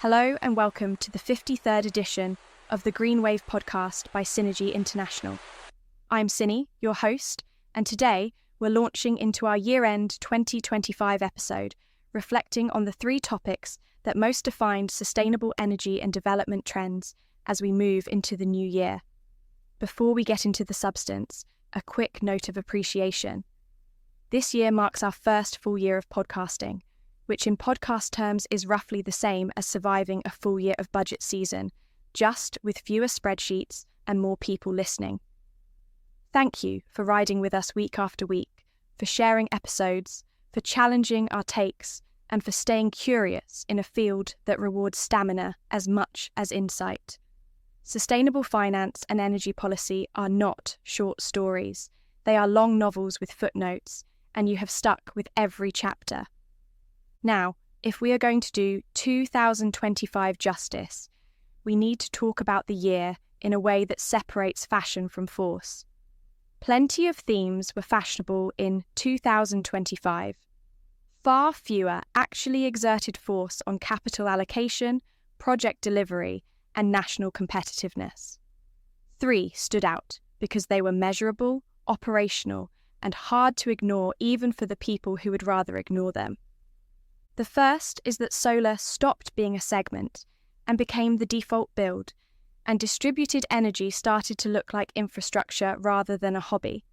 Hello and welcome to the 53rd edition of the GreenWave podcast by Synergy International. I'm SYNI, your host, and today we're launching into our year-end 2025 episode, reflecting on the three topics that most defined sustainable energy and development trends as we move into the new year. Before we get into the substance, a quick note of appreciation. This year marks our first full year of podcasting, which in podcast terms is roughly the same as surviving a full year of budget season, just with fewer spreadsheets and more people listening. Thank you for riding with us week after week, for sharing episodes, for challenging our takes, and for staying curious in a field that rewards stamina as much as insight. Sustainable finance and energy policy are not short stories. They are long novels with footnotes, and you have stuck with every chapter. Now, if we are going to do 2025 justice, we need to talk about the year in a way that separates fashion from force. Plenty of themes were fashionable in 2025. Far fewer actually exerted force on capital allocation, project delivery, and national competitiveness. 3 stood out because they were measurable, operational, and hard to ignore even for the people who would rather ignore them. The first is that solar stopped being a segment and became the default build, and distributed energy started to look like infrastructure rather than a hobby.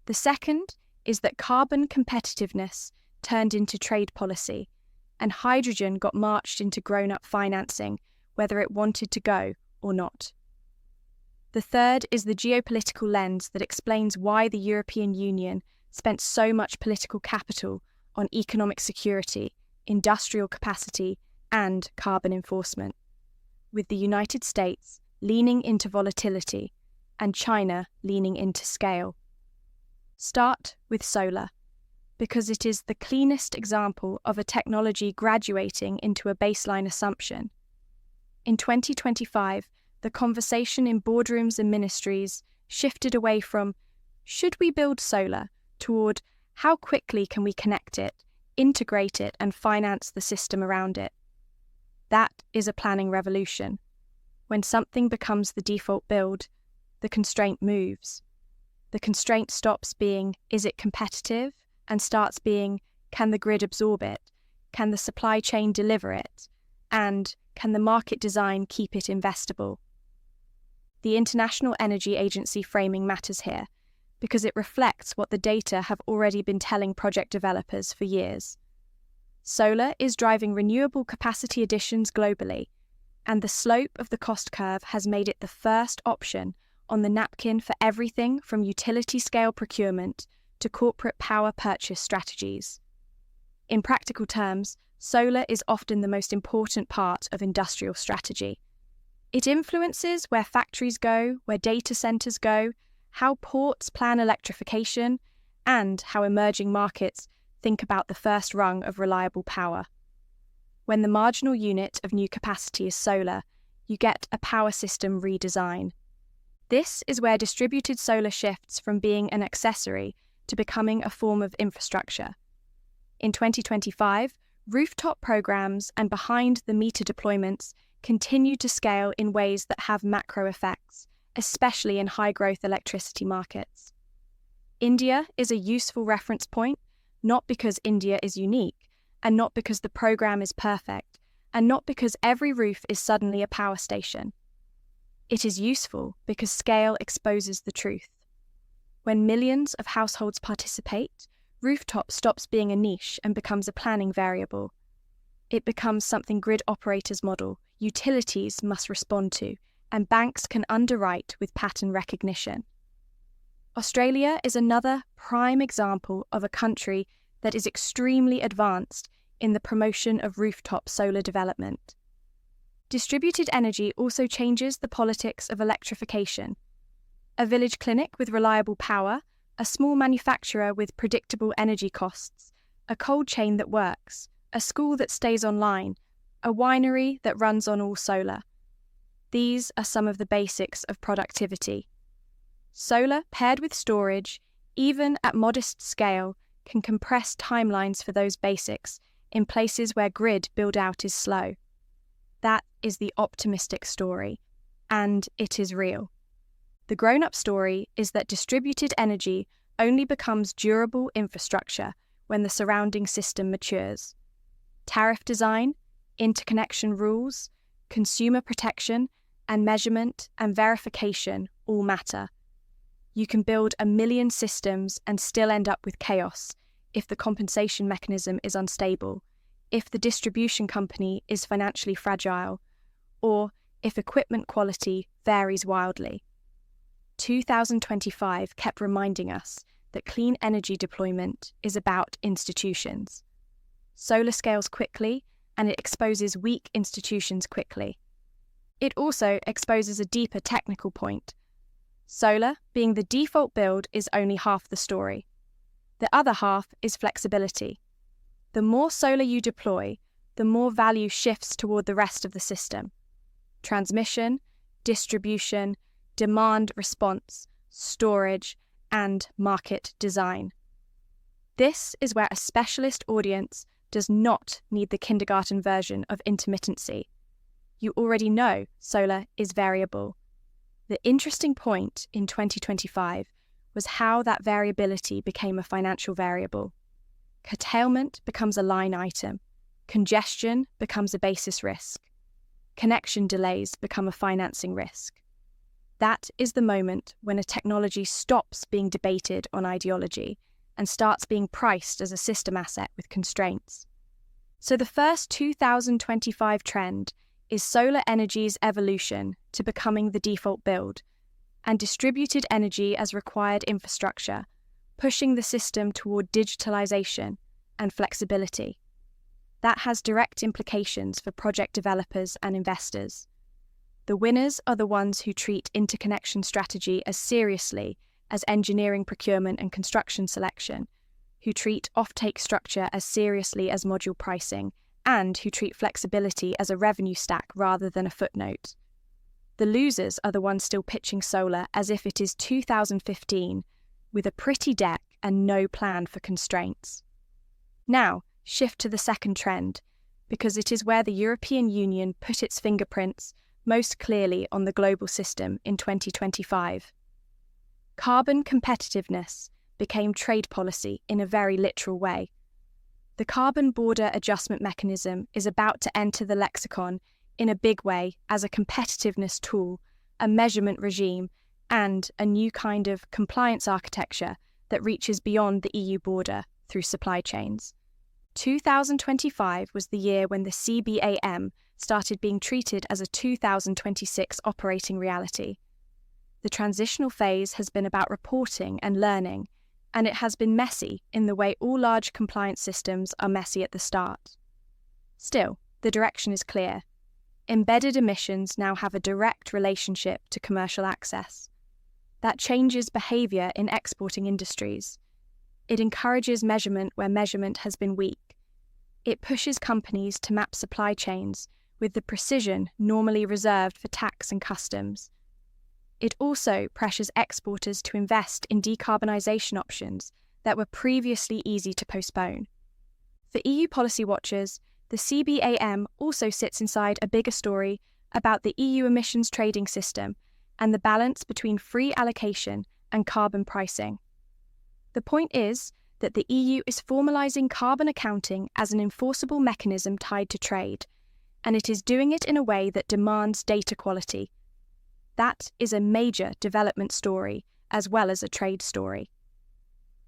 The second is that carbon competitiveness turned into trade policy, and hydrogen got marched into grown-up financing, whether it wanted to go or not. The third is the geopolitical lens that explains why the European Union spent so much political capital on economic security, industrial capacity, and carbon enforcement, with the United States leaning into volatility and China leaning into scale. Start with solar, because it is the cleanest example of a technology graduating into a baseline assumption. In 2025, the conversation in boardrooms and ministries shifted away from, should we build solar, toward, how quickly can we connect it, integrate it, and finance the system around it? That is a planning revolution. When something becomes the default build, the constraint moves. The constraint stops being, is it competitive, and starts being, can the grid absorb it? Can the supply chain deliver it? And can the market design keep it investable? The International Energy Agency framing matters here, because it reflects what the data have already been telling project developers for years. Solar is driving renewable capacity additions globally, and the slope of the cost curve has made it the first option on the napkin for everything from utility-scale procurement to corporate power purchase strategies. In practical terms, solar is often the most important part of industrial strategy. It influences where factories go, where data centers go, how ports plan electrification, and how emerging markets think about the first rung of reliable power. When the marginal unit of new capacity is solar, you get a power system redesign. This is where distributed solar shifts from being an accessory to becoming a form of infrastructure. In 2025, rooftop programs and behind-the-meter deployments continue to scale in ways that have macro effects, especially in high-growth electricity markets. India is a useful reference point, not because India is unique, and not because the program is perfect, and not because every roof is suddenly a power station. It is useful because scale exposes the truth. When millions of households participate, rooftop stops being a niche and becomes a planning variable. It becomes something grid operators model, utilities must respond to, and banks can underwrite with pattern recognition. Australia is another prime example of a country that is extremely advanced in the promotion of rooftop solar development. Distributed energy also changes the politics of electrification. A village clinic with reliable power, a small manufacturer with predictable energy costs, a cold chain that works, a school that stays online, a winery that runs on all solar. These are some of the basics of productivity. Solar paired with storage, even at modest scale, can compress timelines for those basics in places where grid build-out is slow. That is the optimistic story, and it is real. The grown-up story is that distributed energy only becomes durable infrastructure when the surrounding system matures. Tariff design, interconnection rules, consumer protection, and measurement and verification all matter. You can build 1 million systems and still end up with chaos if the compensation mechanism is unstable, if the distribution company is financially fragile, or if equipment quality varies wildly. 2025 kept reminding us that clean energy deployment is about institutions. Solar scales quickly, and it exposes weak institutions quickly. It also exposes a deeper technical point. Solar, being the default build, is only half the story. The other half is flexibility. The more solar you deploy, the more value shifts toward the rest of the system. Transmission, distribution, demand response, storage, and market design. This is where a specialist audience does not need the kindergarten version of intermittency. You already know solar is variable. The interesting point in 2025 was how that variability became a financial variable. Curtailment becomes a line item. Congestion becomes a basis risk. Connection delays become a financing risk. That is the moment when a technology stops being debated on ideology and starts being priced as a system asset with constraints. So the first 2025 trend is solar energy's evolution to becoming the default build, and distributed energy as required infrastructure, pushing the system toward digitalization and flexibility. That has direct implications for project developers and investors. The winners are the ones who treat interconnection strategy as seriously as engineering procurement and construction selection, who treat offtake structure as seriously as module pricing, and who treat flexibility as a revenue stack rather than a footnote. The losers are the ones still pitching solar as if it is 2015, with a pretty deck and no plan for constraints. Now, shift to the second trend, because it is where the European Union put its fingerprints most clearly on the global system in 2025. Carbon competitiveness became trade policy in a very literal way. The Carbon Border Adjustment Mechanism is about to enter the lexicon in a big way as a competitiveness tool, a measurement regime, and a new kind of compliance architecture that reaches beyond the EU border through supply chains. 2025 was the year when the CBAM started being treated as a 2026 operating reality. The transitional phase has been about reporting and learning, and it has been messy in the way all large compliance systems are messy at the start. Still, the direction is clear. Embedded emissions now have a direct relationship to commercial access. That changes behaviour in exporting industries. It encourages measurement where measurement has been weak. It pushes companies to map supply chains with the precision normally reserved for tax and customs. It also pressures exporters to invest in decarbonisation options that were previously easy to postpone. For EU policy watchers, the CBAM also sits inside a bigger story about the EU emissions trading system and the balance between free allocation and carbon pricing. The point is that the EU is formalising carbon accounting as an enforceable mechanism tied to trade, and it is doing it in a way that demands data quality. That is a major development story as well as a trade story.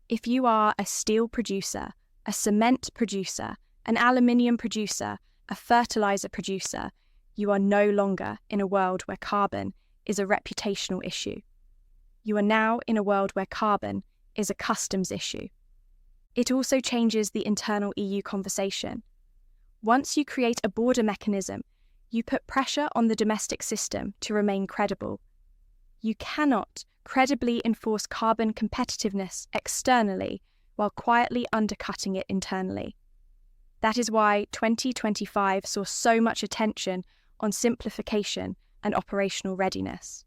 If you are a steel producer, a cement producer, an aluminium producer, a fertilizer producer, you are no longer in a world where carbon is a reputational issue. You are now in a world where carbon is a customs issue. It also changes the internal EU conversation. Once you create a border mechanism, you put pressure on the domestic system to remain credible. You cannot credibly enforce carbon competitiveness externally while quietly undercutting it internally. That is why 2025 saw so much attention on simplification and operational readiness.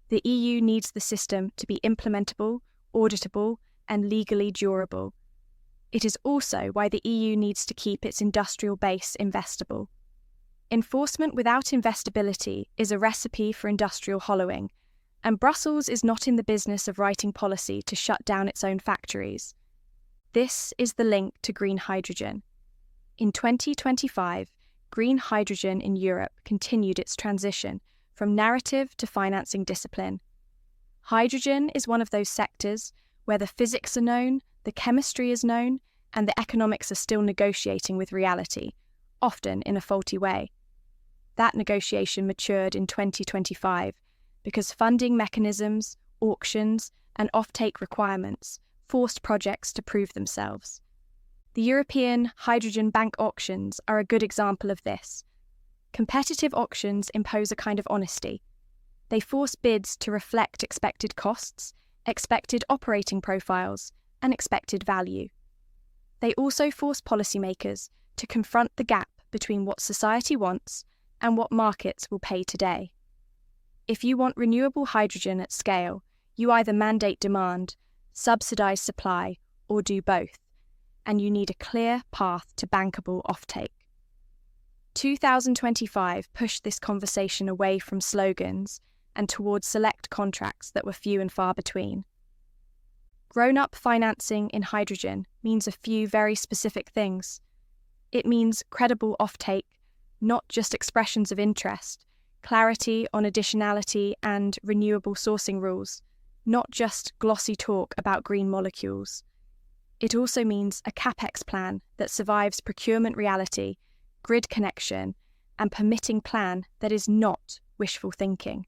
The EU needs the system to be implementable, auditable, and legally durable. It is also why the EU needs to keep its industrial base investable. Enforcement without investability is a recipe for industrial hollowing, and Brussels is not in the business of writing policy to shut down its own factories. This is the link to green hydrogen. In 2025, green hydrogen in Europe continued its transition from narrative to financing discipline. Hydrogen is one of those sectors where the physics are known, the chemistry is known, and the economics are still negotiating with reality, often in a faulty way. That negotiation matured in 2025 because funding mechanisms, auctions, and offtake requirements forced projects to prove themselves. The European hydrogen bank auctions are a good example of this. Competitive auctions impose a kind of honesty. They force bids to reflect expected costs, expected operating profiles, and expected value. They also force policymakers to confront the gap between what society wants and what markets will pay today. If you want renewable hydrogen at scale, you either mandate demand, subsidize supply, or do both, and you need a clear path to bankable offtake. 2025 pushed this conversation away from slogans and towards select contracts that were few and far between. Grown-up financing in hydrogen means a few very specific things. It means credible offtake, not just expressions of interest, clarity on additionality and renewable sourcing rules, not just glossy talk about green molecules. It also means a capex plan that survives procurement reality, grid connection, and permitting plan that is not wishful thinking.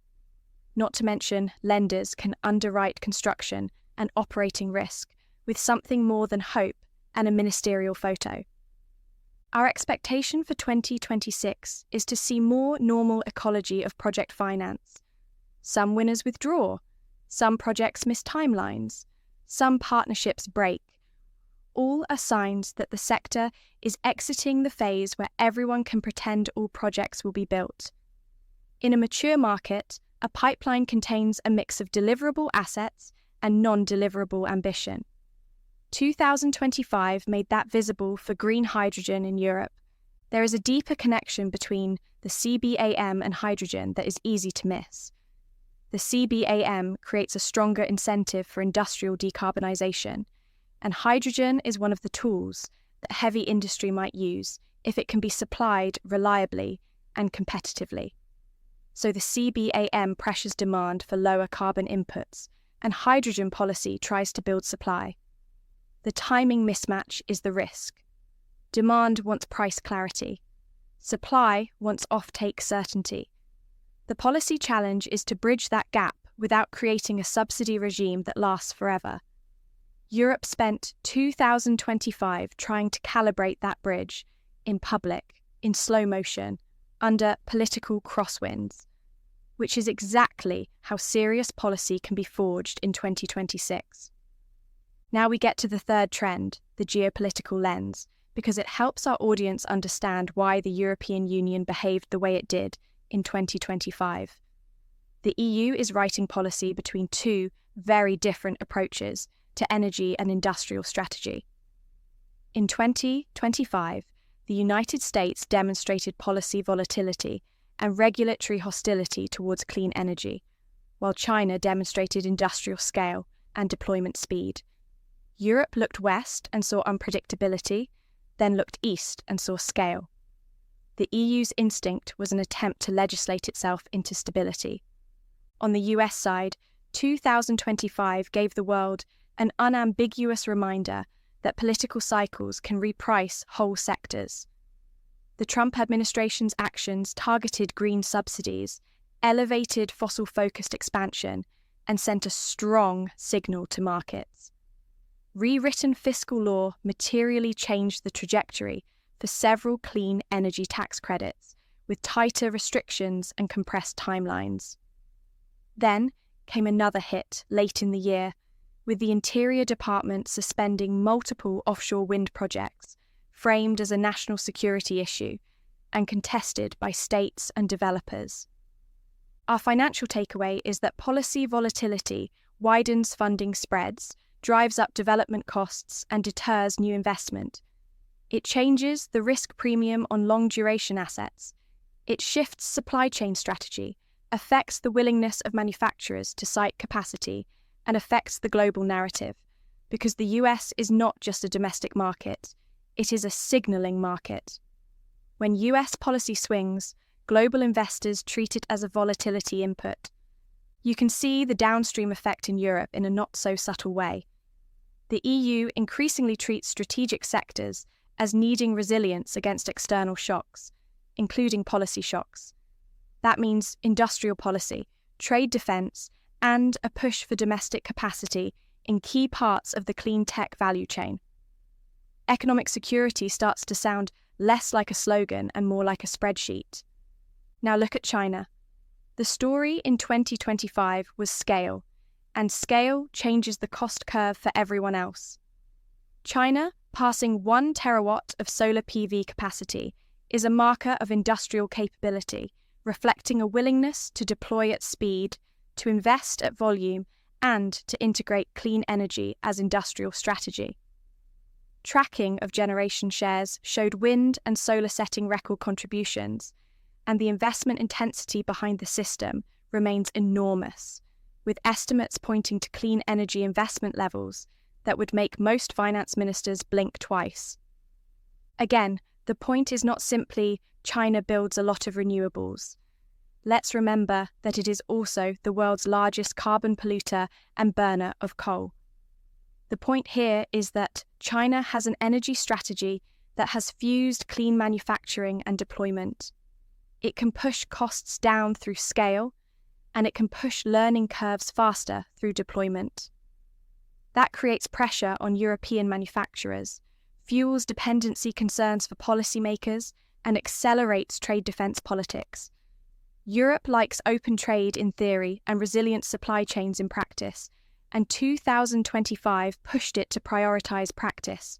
Not to mention, lenders can underwrite construction and operating risk with something more than hope and a ministerial photo. Our expectation for 2026 is to see more normal ecology of project finance. Some winners withdraw, some projects miss timelines, some partnerships break. All are signs that the sector is exiting the phase where everyone can pretend all projects will be built. In a mature market, a pipeline contains a mix of deliverable assets and non-deliverable ambition. 2025 made that visible for green hydrogen in Europe. There is a deeper connection between the CBAM and hydrogen that is easy to miss. The CBAM creates a stronger incentive for industrial decarbonisation, and hydrogen is one of the tools that heavy industry might use if it can be supplied reliably and competitively. So the CBAM pressures demand for lower carbon inputs, and hydrogen policy tries to build supply. The timing mismatch is the risk. Demand wants price clarity. Supply wants offtake certainty. The policy challenge is to bridge that gap without creating a subsidy regime that lasts forever. Europe spent 2025 trying to calibrate that bridge in public, in slow motion, under political crosswinds, which is exactly how serious policy can be forged in 2026. Now we get to the third trend, the geopolitical lens, because it helps our audience understand why the European Union behaved the way it did in 2025. The EU is writing policy between two very different approaches to energy and industrial strategy. In 2025, the United States demonstrated policy volatility and regulatory hostility towards clean energy, while China demonstrated industrial scale and deployment speed. Europe looked west and saw unpredictability, then looked east and saw scale. The EU's instinct was an attempt to legislate itself into stability. On the US side, 2025 gave the world an unambiguous reminder that political cycles can reprice whole sectors. The Trump administration's actions targeted green subsidies, elevated fossil-focused expansion, and sent a strong signal to markets. Rewritten fiscal law materially changed the trajectory for several clean energy tax credits, with tighter restrictions and compressed timelines. Then came another hit late in the year, with the Interior Department suspending multiple offshore wind projects, framed as a national security issue and contested by states and developers. Our financial takeaway is that policy volatility widens funding spreads, drives up development costs, and deters new investment. It changes the risk premium on long-duration assets. It shifts supply chain strategy, affects the willingness of manufacturers to cite capacity, and affects the global narrative, because the US is not just a domestic market, it is a signaling market. When US policy swings, global investors treat it as a volatility input. You can see the downstream effect in Europe in a not-so-subtle way. The EU increasingly treats strategic sectors as needing resilience against external shocks, including policy shocks. That means industrial policy, trade defense, and a push for domestic capacity in key parts of the clean tech value chain. Economic security starts to sound less like a slogan and more like a spreadsheet. Now look at China. The story in 2025 was scale, and scale changes the cost curve for everyone else. China, passing 1 terawatt of solar PV capacity, is a marker of industrial capability, reflecting a willingness to deploy at speed, to invest at volume, and to integrate clean energy as industrial strategy. Tracking of generation shares showed wind and solar setting record contributions, and the investment intensity behind the system remains enormous, with estimates pointing to clean energy investment levels that would make most finance ministers blink twice. Again, the point is not simply China builds a lot of renewables. Let's remember that it is also the world's largest carbon polluter and burner of coal. The point here is that China has an energy strategy that has fused clean manufacturing and deployment. It can push costs down through scale, and it can push learning curves faster through deployment. That creates pressure on European manufacturers, fuels dependency concerns for policymakers, and accelerates trade defense politics. Europe likes open trade in theory and resilient supply chains in practice, and 2025 pushed it to prioritize practice.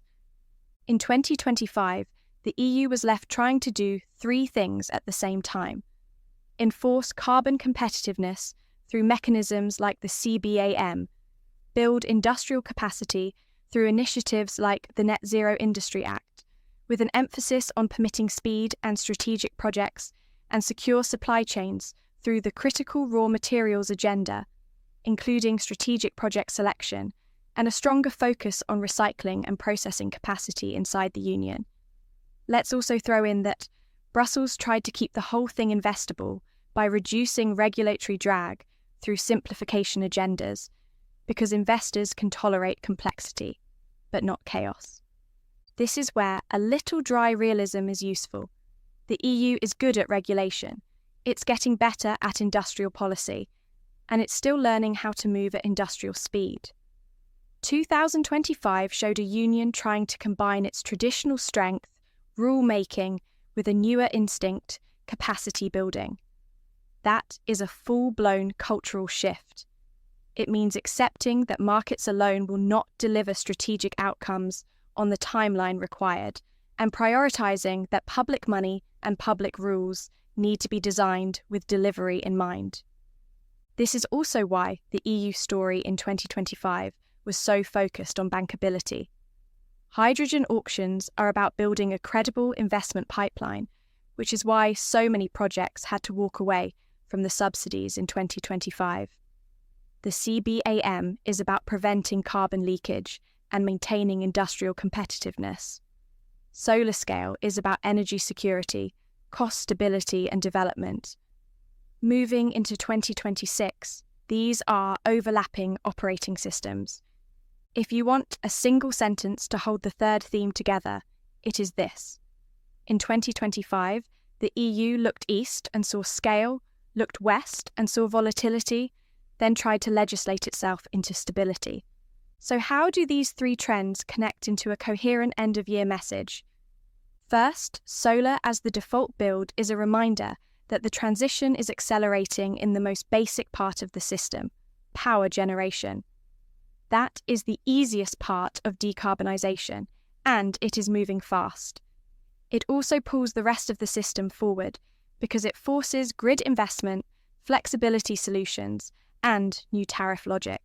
In 2025, the EU was left trying to do 3 things at the same time: enforce carbon competitiveness through mechanisms like the CBAM, build industrial capacity through initiatives like the Net Zero Industry Act, with an emphasis on permitting speed and strategic projects, and secure supply chains through the critical raw materials agenda, including strategic project selection, and a stronger focus on recycling and processing capacity inside the Union. Let's also throw in that Brussels tried to keep the whole thing investable by reducing regulatory drag through simplification agendas, because investors can tolerate complexity, but not chaos. This is where a little dry realism is useful. The EU is good at regulation, it's getting better at industrial policy, and it's still learning how to move at industrial speed. 2025 showed a union trying to combine its traditional strength, rule-making, with a newer instinct, capacity building. That is a full-blown cultural shift. It means accepting that markets alone will not deliver strategic outcomes on the timeline required, and prioritizing that public money and public rules need to be designed with delivery in mind. This is also why the EU story in 2025 was so focused on bankability. Hydrogen auctions are about building a credible investment pipeline, which is why so many projects had to walk away from the subsidies in 2025. The CBAM is about preventing carbon leakage and maintaining industrial competitiveness. Solar scale is about energy security, cost stability and development. Moving into 2026, these are overlapping operating systems. If you want a single sentence to hold the third theme together, it is this. In 2025, the EU looked east and saw scale, looked west and saw volatility, then tried to legislate itself into stability. So how do these 3 trends connect into a coherent end-of-year message? First, solar as the default build is a reminder that the transition is accelerating in the most basic part of the system, power generation. That is the easiest part of decarbonisation, and it is moving fast. It also pulls the rest of the system forward because it forces grid investment, flexibility solutions, and new tariff logic.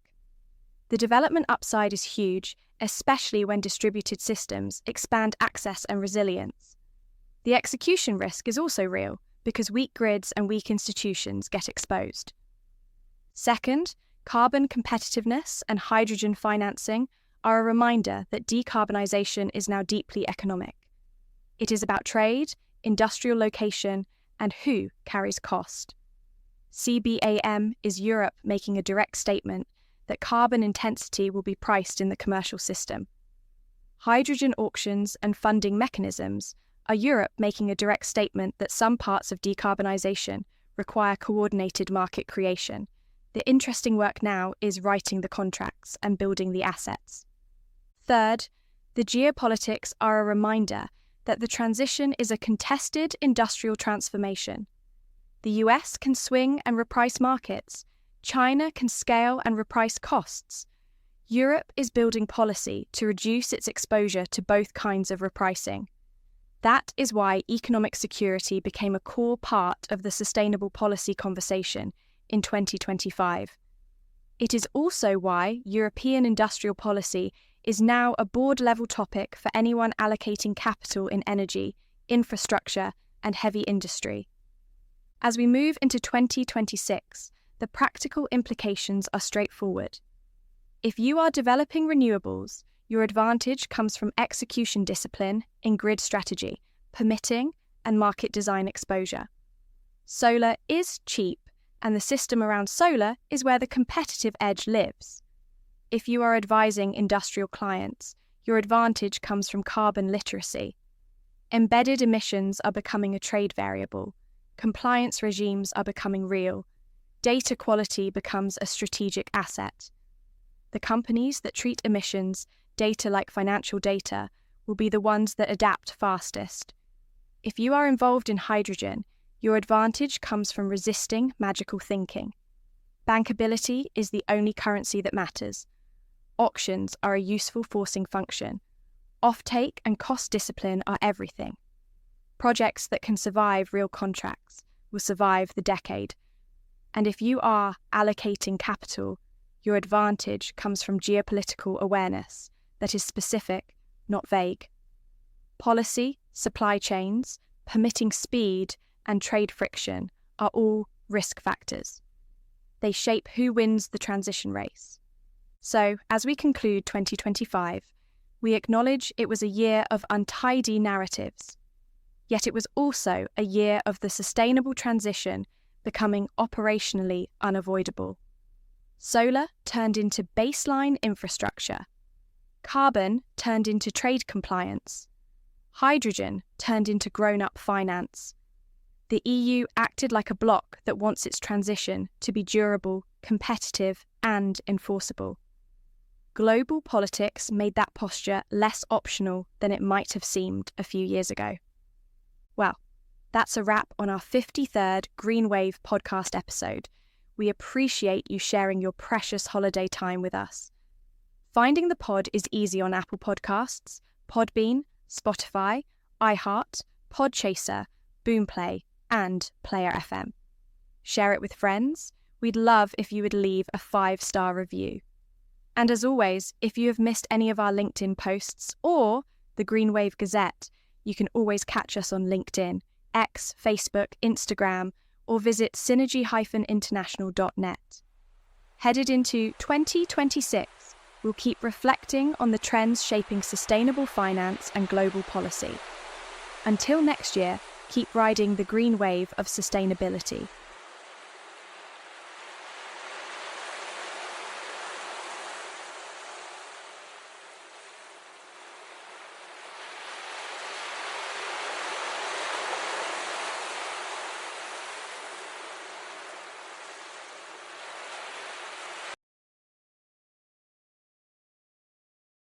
The development upside is huge, especially when distributed systems expand access and resilience. The execution risk is also real because weak grids and weak institutions get exposed. Second, carbon competitiveness and hydrogen financing are a reminder that decarbonisation is now deeply economic. It is about trade, industrial location, and who carries cost. CBAM is Europe making a direct statement that carbon intensity will be priced in the commercial system. Hydrogen auctions and funding mechanisms are Europe making a direct statement that some parts of decarbonisation require coordinated market creation. The interesting work now is writing the contracts and building the assets. Third, the geopolitics are a reminder that the transition is a contested industrial transformation. The US can swing and reprice markets. China can scale and reprice costs. Europe is building policy to reduce its exposure to both kinds of repricing. That is why economic security became a core part of the sustainable policy conversation in 2025. It is also why European industrial policy is now a board-level topic for anyone allocating capital in energy, infrastructure, and heavy industry. As we move into 2026, the practical implications are straightforward. If you are developing renewables, your advantage comes from execution discipline in grid strategy, permitting, and market design exposure. Solar is cheap, and the system around solar is where the competitive edge lives. If you are advising industrial clients, your advantage comes from carbon literacy. Embedded emissions are becoming a trade variable. Compliance regimes are becoming real. Data quality becomes a strategic asset. The companies that treat emissions data like financial data will be the ones that adapt fastest. If you are involved in hydrogen, your advantage comes from resisting magical thinking. Bankability is the only currency that matters. Auctions are a useful forcing function. Offtake and cost discipline are everything. Projects that can survive real contracts will survive the decade. And if you are allocating capital, your advantage comes from geopolitical awareness that is specific, not vague. Policy, supply chains, permitting speed, and trade friction are all risk factors. They shape who wins the transition race. So, as we conclude 2025, we acknowledge it was a year of untidy narratives. Yet it was also a year of the sustainable transition becoming operationally unavoidable. Solar turned into baseline infrastructure. Carbon turned into trade compliance. Hydrogen turned into grown-up finance. The EU acted like a bloc that wants its transition to be durable, competitive, and enforceable. Global politics made that posture less optional than it might have seemed a few years ago. Well, that's a wrap on our 53rd GreenWave podcast episode. We appreciate you sharing your precious holiday time with us. Finding the pod is easy on Apple Podcasts, Podbean, Spotify, iHeart, Podchaser, Boomplay, and Player FM. Share it with friends. We'd love if you would leave a 5-star review. And as always, if you have missed any of our LinkedIn posts or the GreenWave Gazette, you can always catch us on LinkedIn, X, Facebook, Instagram, or visit synergy-international.net. Headed into 2026, we'll keep reflecting on the trends shaping sustainable finance and global policy. Until next year, keep riding the green wave of sustainability.